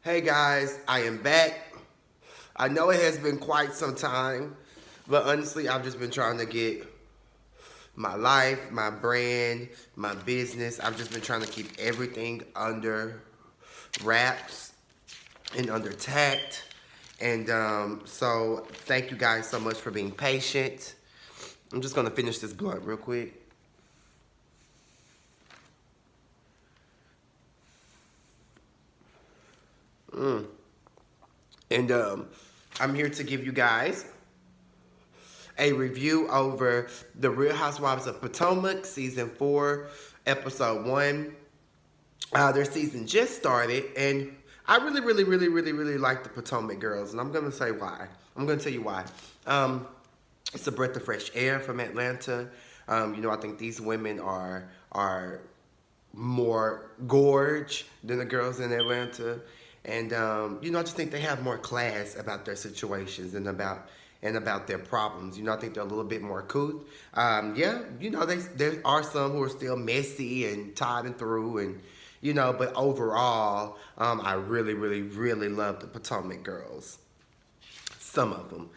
Hey guys, I am back. I know it has been quite some time, but honestly, I've just been trying to get my life, my brand, my business. I've just been trying to keep everything under wraps and under tact. And so, thank you guys so much for being patient. I'm just gonna finish this blunt real quick. And I'm here to give you guys a review over the Real Housewives of Potomac, season 4, episode 1. Their season just started, and I really like the Potomac girls, and I'm gonna say why. I'm gonna tell you why. It's a breath of fresh air from Atlanta. I think these women are more gorge than the girls in Atlanta. And I just think they have more class about their situations and about their problems. I think they're a little bit more couth. Yeah, there are some who are still messy and tied and through, but overall, I really love the Potomac girls. Some of them.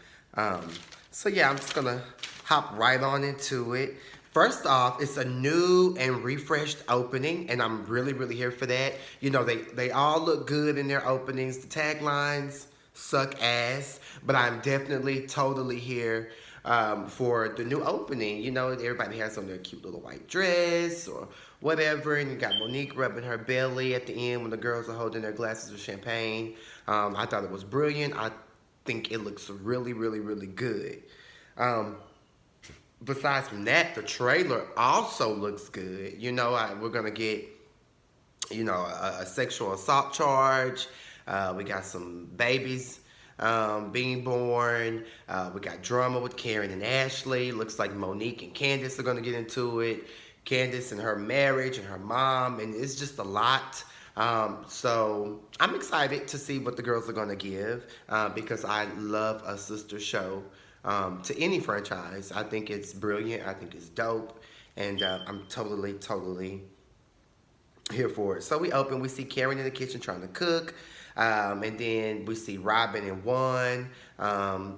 So yeah, I'm just gonna hop right on into it. First off, it's a new and refreshed opening, and I'm really here for that. They all look good in their openings. The taglines suck ass, but I'm definitely totally here for the new opening. Everybody has on their cute little white dress or whatever, and you got Monique rubbing her belly at the end when the girls are holding their glasses of champagne. I thought it was brilliant. I think it looks really good. Um, Besides from that, the trailer also looks good. We're gonna get a sexual assault charge. We got some babies being born. We got drama with Karen and Ashley. Looks like Monique and Candace are gonna get into it. Candace and her marriage and her mom, and it's just a lot. So I'm excited to see what the girls are gonna give because I love a sister show to any franchise. I think it's brilliant. I think it's dope, and I'm totally here for it. So we see Karen in the kitchen trying to cook, and then we see Robin and Juan.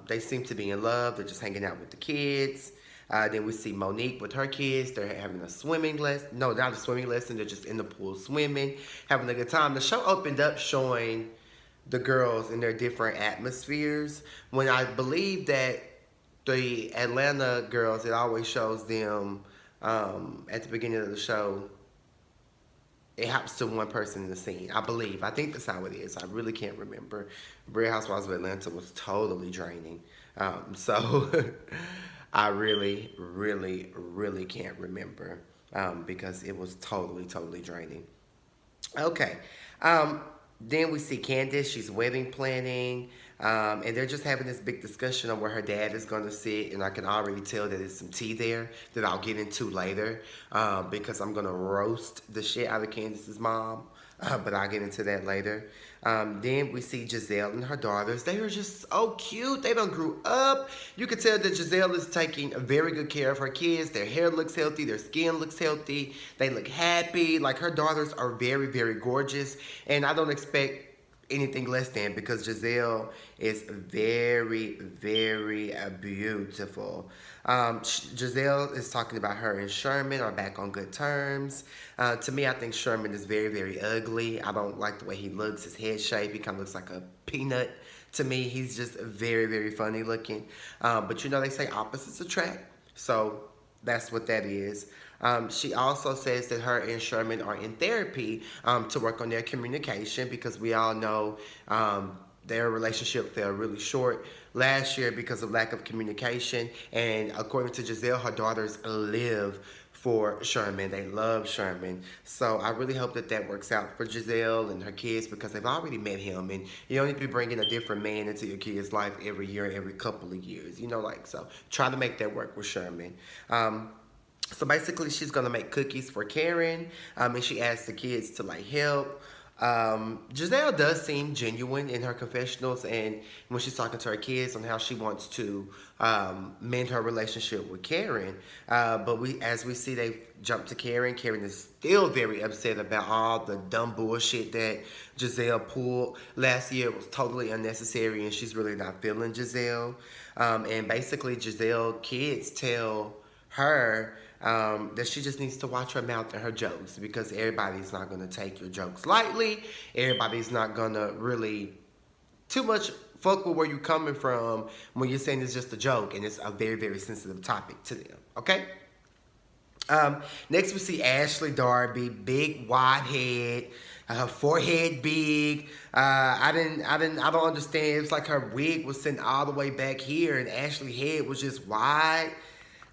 They seem to be in love. They're just hanging out with the kids. Then we see Monique with her kids. They're having a swimming lesson. No, not a swimming lesson. They're just in the pool swimming, having a good time. The show opened up showing the girls in their different atmospheres. When I believe that the Atlanta girls, it always shows them at the beginning of the show. It happens to one person in the scene, I believe. I think that's how it is. I really can't remember. Real Housewives of Atlanta was totally draining. So I really can't remember because it was totally draining. Okay. Then we see Candace. She's wedding planning. And they're just having this big discussion on where her dad is going to sit. And I can already tell that there's some tea there that I'll get into later because I'm going to roast the shit out of Candace's mom. But I'll get into that later. Then we see Giselle and her daughters. They are just so cute. They done grew up. You can tell that Giselle is taking very good care of her kids. Their hair looks healthy. Their skin looks healthy. They look happy. Like, her daughters are very gorgeous. And I don't expect anything less than, because Giselle is very beautiful. Giselle is talking about her and Sherman are back on good terms. To me, I think Sherman is very ugly. I don't like the way he looks, his head shape. He kind of looks like a peanut. To me, he's just very funny looking. But they say opposites attract. So that's what that is. She also says that her and Sherman are in therapy to work on their communication, because we all know their relationship fell really short last year because of lack of communication. And according to Giselle, her daughters live for Sherman. They love Sherman. So I really hope that works out for Giselle and her kids, because they've already met him. And you don't need to be bringing a different man into your kid's life every year, every couple of years. So try to make that work with Sherman. So basically, she's gonna make cookies for Karen, and she asked the kids to help. Giselle does seem genuine in her confessionals and when she's talking to her kids on how she wants to mend her relationship with Karen. But as we see, they jump to Karen. Karen is still very upset about all the dumb bullshit that Giselle pulled last year. It was totally unnecessary, and she's really not feeling Giselle. And basically, Giselle kids tell her that she just needs to watch her mouth and her jokes because everybody's not going to take your jokes lightly. Everybody's not going to really too much fuck with where you're coming from when you're saying it's just a joke and it's a very, very sensitive topic to them. Okay? Next we see Ashley Darby, big wide head, her forehead big. I don't understand. It's like her wig was sitting all the way back here, and Ashley's head was just wide.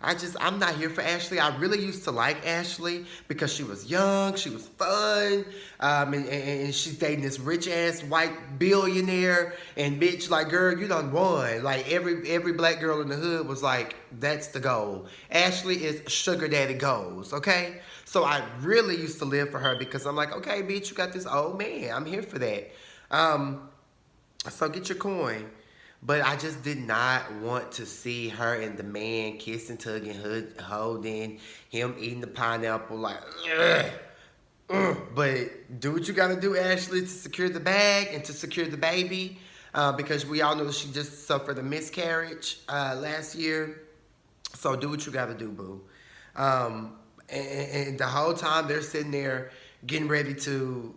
I'm not here for Ashley. I really used to like Ashley because she was young, she was fun, and she's dating this rich ass white billionaire. And bitch, like, girl, you done won. Like every black girl in the hood was like, that's the goal. Ashley is sugar daddy goals, okay? So I really used to live for her because I'm like, okay, bitch, you got this old man. I'm here for that. So get your coin. But I just did not want to see her and the man kissing, tugging, holding, him eating the pineapple like, ugh, ugh. But do what you gotta do, Ashley, to secure the bag and to secure the baby. Because we all know that she just suffered a miscarriage last year. So do what you gotta do, boo. And the whole time they're sitting there getting ready to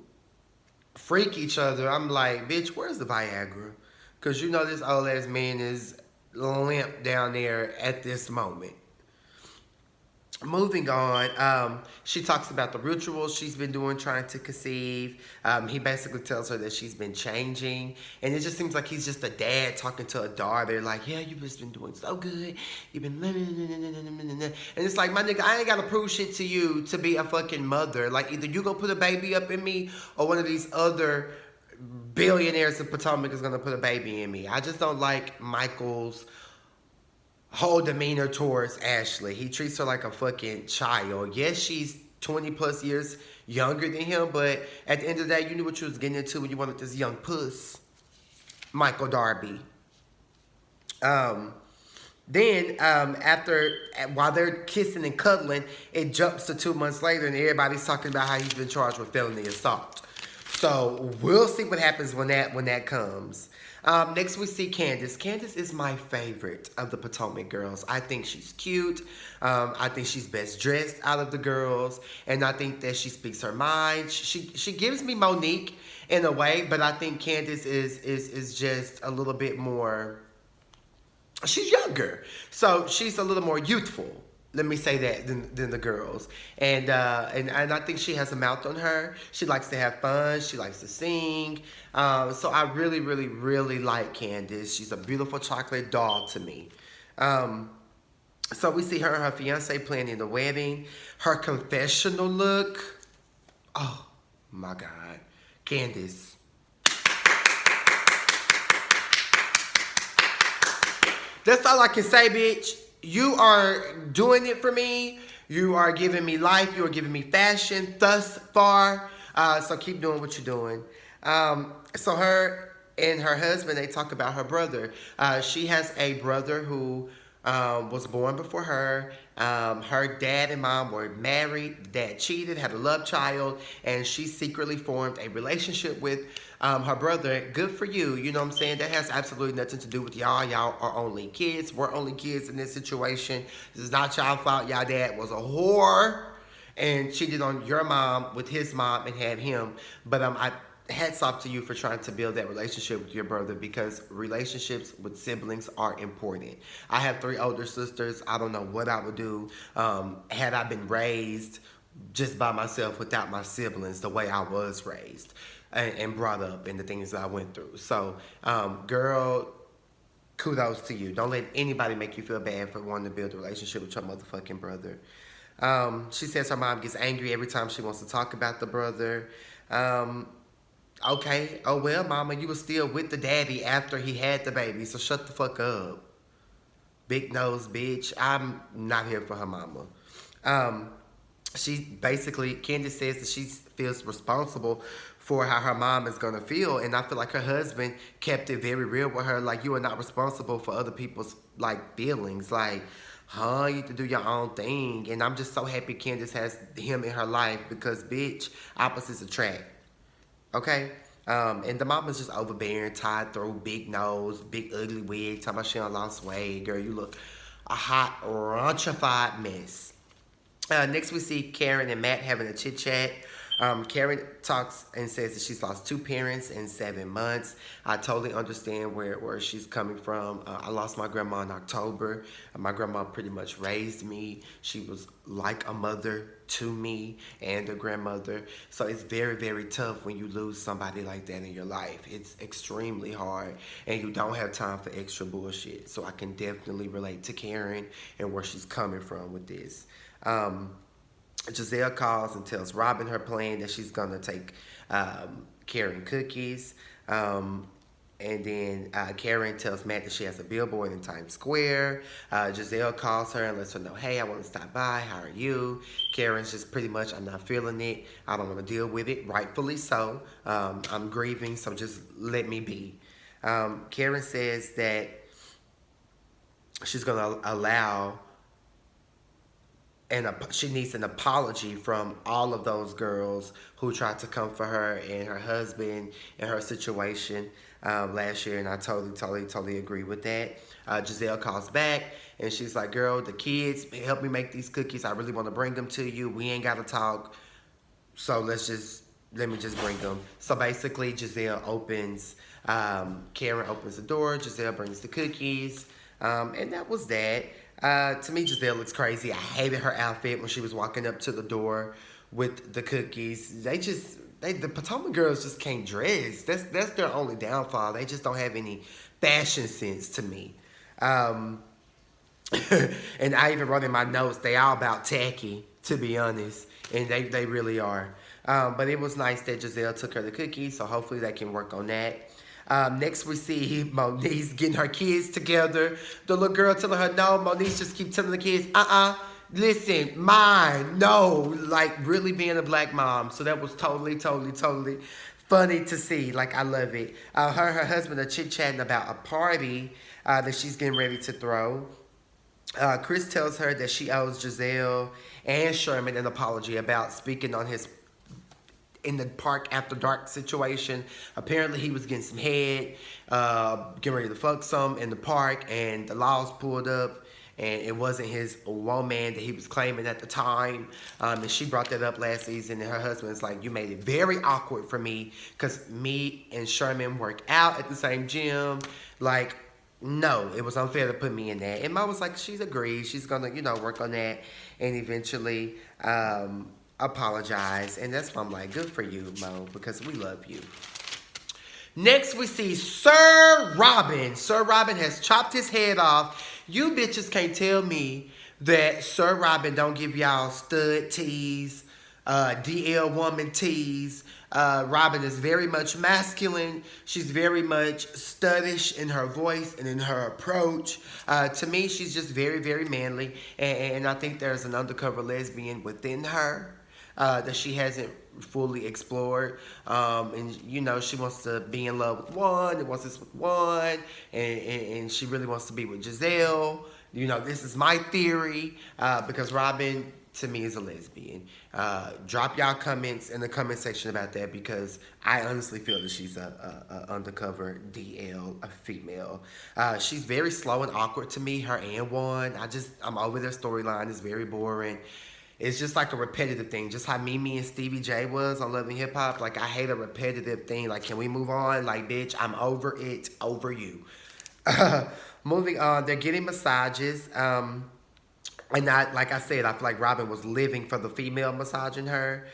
freak each other, I'm like, bitch, where's the Viagra? Because you know this old ass man is limp down there at this moment. Moving on, she talks about the rituals she's been doing trying to conceive. He basically tells her that she's been changing. And it just seems like he's just a dad talking to a daughter. Like, yeah, you've just been doing so good. You've been... And it's like, my nigga, I ain't got to prove shit to you to be a fucking mother. Like, either you gonna put a baby up in me or one of these other billionaires in Potomac is gonna put a baby in me. I just don't like Michael's whole demeanor towards Ashley. He treats her like a fucking child. Yes, she's 20 plus years younger than him, but at the end of the day, you knew what you was getting into when you wanted this young puss, Michael Darby. While they're kissing and cuddling, it jumps to 2 months later, and everybody's talking about how he's been charged with felony assault. So we'll see what happens when that comes. Next we see Candace. Candace is my favorite of the Potomac girls. I think she's cute. I think she's best dressed out of the girls, and I think that she speaks her mind. She gives me Monique in a way, but I think Candace is just a little bit more. She's younger, so she's a little more youthful. Let me say that than the girls, and I think she has a mouth on her. She likes to have fun. She likes to sing. So I really, really, really like Candace. She's a beautiful chocolate doll to me. So we see her and her fiance planning the wedding. Her confessional look. Oh my God, Candace. That's all I can say, bitch. You are doing it for me. You are giving me life. You are giving me fashion thus far. So keep doing what you're doing. So her and her husband, they talk about her brother. She has a brother who was born before her. Her dad and mom were married. Dad cheated, had a love child, and she secretly formed a relationship with her brother. Good for you. You know what I'm saying? That has absolutely nothing to do with y'all. Y'all are only kids. We're only kids in this situation. This is not y'all fault. Y'all dad was a whore and cheated on your mom with his mom and had him. But hats off to you for trying to build that relationship with your brother, because relationships with siblings are important. I have 3 older sisters. I don't know what I would do had I been raised just by myself without my siblings the way I was raised and brought up and the things that I went through. So, girl, kudos to you. Don't let anybody make you feel bad for wanting to build a relationship with your motherfucking brother. She says her mom gets angry every time she wants to talk about the brother. Okay, oh well, mama, you were still with the daddy after he had the baby, so shut the fuck up. Big nose bitch. I'm not here for her mama. She basically, Candace says that she feels responsible for how her mom is gonna feel. And I feel like her husband kept it very real with her. Like, you are not responsible for other people's like feelings. Like, you have to do your own thing. And I'm just so happy Candace has him in her life because, bitch, opposites attract. Okay? And the mama's just overbearing, tied through, big nose, big ugly wig, talking about she done lost weight. Girl, you look a hot, ranchified mess. Next, we see Karen and Matt having a chit chat. Karen talks and says that she's lost two parents in 7 months. I totally understand where she's coming from. I lost my grandma in October. My grandma pretty much raised me. She was like a mother to me and a grandmother. So it's very, very tough when you lose somebody like that in your life. It's extremely hard, and you don't have time for extra bullshit. So I can definitely relate to Karen and where she's coming from with this. Giselle calls and tells Robin her plan that she's gonna take Karen cookies. And then Karen tells Matt that she has a billboard in Times Square. Giselle calls her and lets her know, hey, I want to stop by. How are you? Karen's just pretty much, I'm not feeling it. I don't want to deal with it. Rightfully so. I'm grieving, so just let me be. Karen says that she's going to allow, and she needs an apology from all of those girls who tried to come for her and her husband and her situation last year, and I totally agree with that. Giselle calls back, and she's like, girl, the kids, help me make these cookies. I really want to bring them to you. We ain't got to talk, so let me just bring them. So basically, Giselle opens, Karen opens the door, Giselle brings the cookies, and that was that. To me, Giselle looks crazy. I hated her outfit when she was walking up to the door with the cookies. The Potomac girls just can't dress. That's their only downfall. They just don't have any fashion sense to me. And I even wrote in my notes, they all about tacky, to be honest. And they really are. But it was nice that Giselle took her the cookies, so hopefully they can work on that. Next we see Moniece getting her kids together. The little girl telling her, no, Moniece just keep telling the kids, listen, mine, no. Like, really being a black mom. So that was totally funny to see. Like, I love it. Her and her husband are chit-chatting about a party that she's getting ready to throw. Chris tells her that she owes Giselle and Sherman an apology about speaking on his in the park after dark situation. Apparently he was getting some head, getting ready to fuck some in the park, and the laws pulled up, and it wasn't his woman that he was claiming at the time. And she brought that up last season, and her husband's like, you made it very awkward for me because me and Sherman work out at the same gym. Like, no, it was unfair to put me in that. And Ma was like, she's agreed. She's gonna, work on that and eventually apologize. And that's why I'm like, good for you, Mo, because we love you. Next, we see Sir Robin. Sir Robin has chopped his head off. You bitches can't tell me that Sir Robin don't give y'all stud tease, DL woman tease. Robin is very much masculine. She's very much studdish in her voice and in her approach. To me, she's just very, very manly. And I think there's an undercover lesbian within her that she hasn't fully explored. And, she wants to be in love with one and wants this with one. And she really wants to be with Giselle. This is my theory because Robin, to me, is a lesbian. Drop y'all comments in the comment section about that because I honestly feel that she's a undercover DL, a female. She's very slow and awkward to me, her and Juan. I'm over their storyline. It's very boring. It's just like a repetitive thing. Just how Mimi and Stevie J was on Love and Hip Hop. Like, I hate a repetitive thing. Like, can we move on? Like, bitch, I'm over it, over you. Moving on, they're getting massages. And like I said, I feel like Robin was living for the female massaging her.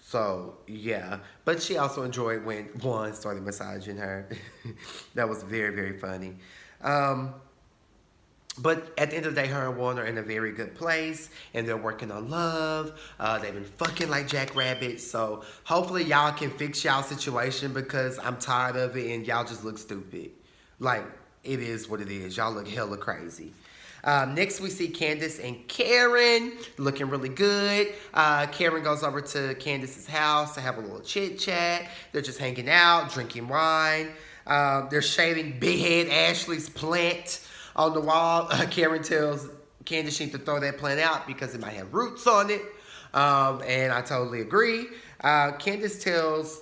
So, yeah. But she also enjoyed when Juan started massaging her. That was very, very funny. But at the end of the day, her and Juan are in a very good place. And they're working on love. They've been fucking like jackrabbits. So, hopefully y'all can fix y'all situation because I'm tired of it and y'all just look stupid. Like, it is what it is. Y'all look hella crazy. Next, we see Candace and Karen looking really good. Karen goes over to Candace's house to have a little chit chat. They're just hanging out, drinking wine. They're shading Big Head Ashley's plant on the wall. Karen tells Candace she needs to throw that plant out because it might have roots on it. And I totally agree. Candace tells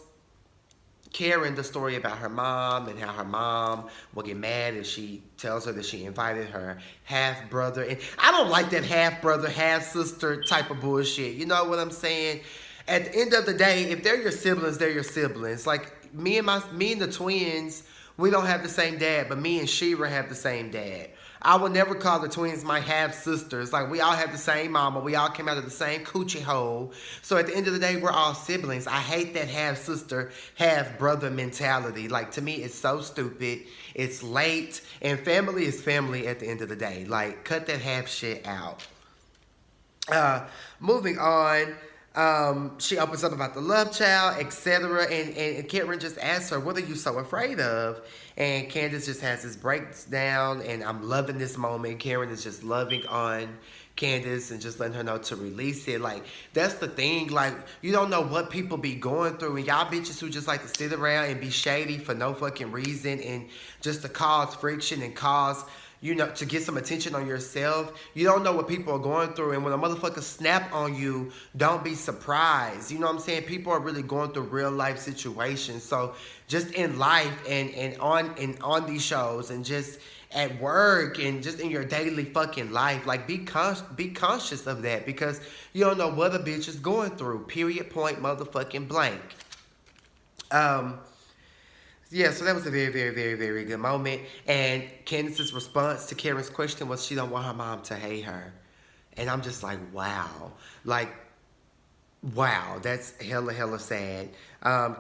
Karen the story about her mom and how her mom will get mad if she tells her that she invited her half brother. And I don't like that half brother, half sister type of bullshit. You know what I'm saying? At the end of the day, if they're your siblings, they're your siblings. Like me and the twins, we don't have the same dad, but me and Shira have the same dad. I would never call the twins my half sisters. Like, we all have the same mama. We all came out of the same coochie hole. So at the end of the day, we're all siblings. I hate that half sister, half brother mentality. Like, to me, it's so stupid. It's late. And family is family at the end of the day. Like, cut that half shit out. Moving on. She opens up about the love child, etc. And Karen just asks her, what are you so afraid of? And Candace just has this breakdown, and I'm loving this moment. Karen is just loving on Candace and just letting her know to release it. Like, that's the thing. Like, you don't know what people be going through, and y'all bitches who just like to sit around and be shady for no fucking reason and just to cause friction and cause, you know, to get some attention on yourself. You don't know what people are going through. And when a motherfucker snap on you, don't be surprised. You know what I'm saying? People are really going through real life situations. So just in life and on these shows and just at work and just in your daily fucking life, like be conscious of that, because you don't know what a bitch is going through. Period, point, motherfucking blank. Yeah, so that was a very, very, very, very good moment. And Candace's response to Karen's question was she don't want her mom to hate her. And I'm just like, wow. Like, wow, that's hella sad.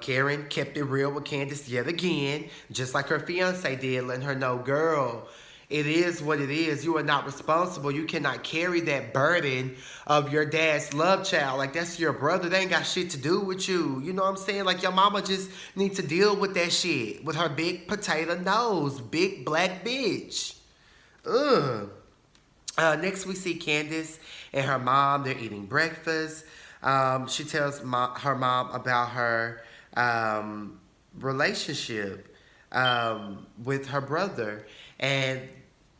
Karen kept it real with Candace yet again, just like her fiance did, letting her know, girl, it is what it is. You are not responsible. You cannot carry that burden of your dad's love child. Like, that's your brother. They ain't got shit to do with you. You know what I'm saying? Like, your mama just needs to deal with that shit with her big potato nose. Big black bitch. Ugh. Next, we see Candace and her mom. They're eating breakfast. She tells her mom about her relationship with her brother. And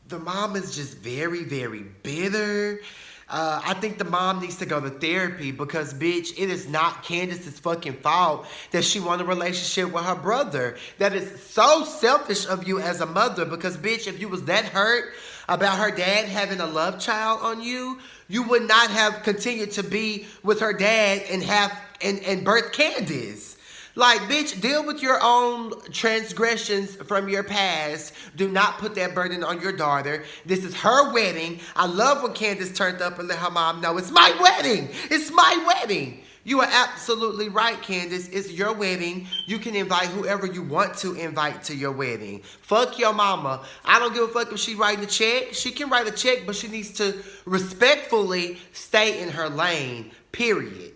the mom is just very, very bitter. I think the mom needs to go to therapy because, bitch, it is not Candace's fucking fault that she wants a relationship with her brother. That is so selfish of you as a mother because, bitch, if you was that hurt about her dad having a love child on you, you would not have continued to be with her dad and birth Candace. Like, bitch, deal with your own transgressions from your past. Do not put that burden on your daughter. This is her wedding. I love when Candace turned up and let her mom know, it's my wedding. It's my wedding. You are absolutely right, Candace. It's your wedding. You can invite whoever you want to invite to your wedding. Fuck your mama. I don't give a fuck if she writing a check. She can write a check, but she needs to respectfully stay in her lane, period.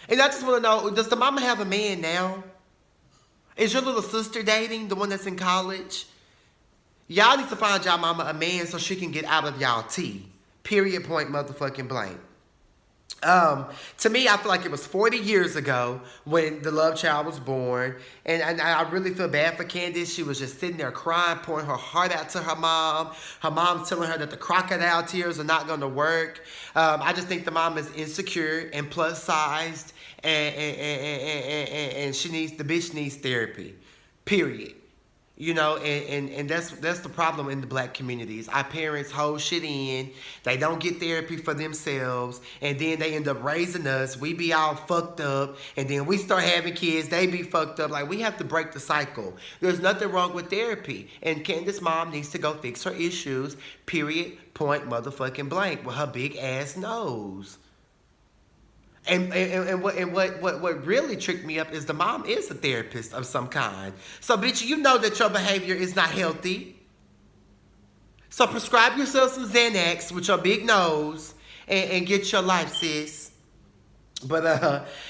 And I just want to know, does the mama have a man now? Is your little sister dating, the one that's in college? Y'all need to find y'all mama a man so she can get out of y'all tea. Period, point, motherfucking blank. To me, I feel like it was 40 years ago when the love child was born. And I really feel bad for Candace. She was just sitting there crying, pouring her heart out to her mom. Her mom's telling her that the crocodile tears are not going to work. I just think the mom is insecure and plus-sized. And the bitch needs therapy. Period. You know, and that's the problem in the black communities. Our parents hold shit in. They don't get therapy for themselves. And then they end up raising us. We be all fucked up. And then we start having kids. They be fucked up. Like, we have to break the cycle. There's nothing wrong with therapy. And Candace's mom needs to go fix her issues. Period. Point motherfucking blank. With her big ass nose. And what really tricked me up is the mom is a therapist of some kind. So, bitch, you know that your behavior is not healthy. So prescribe yourself some Xanax with your big nose and get your life, sis. But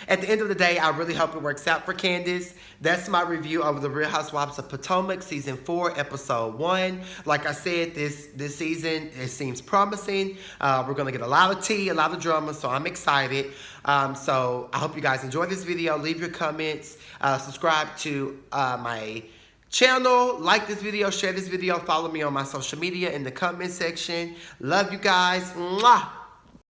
at the end of the day, I really hope it works out for Candace. That's my review of the Real Housewives of Potomac season 4, episode 1. Like I said, this season it seems promising. We're gonna get a lot of tea, a lot of drama, so I'm excited. So I hope you guys enjoy this video. Leave your comments. Subscribe to my channel, like this video, share this video, follow me on my social media in the comment section. Love you guys. Mwah!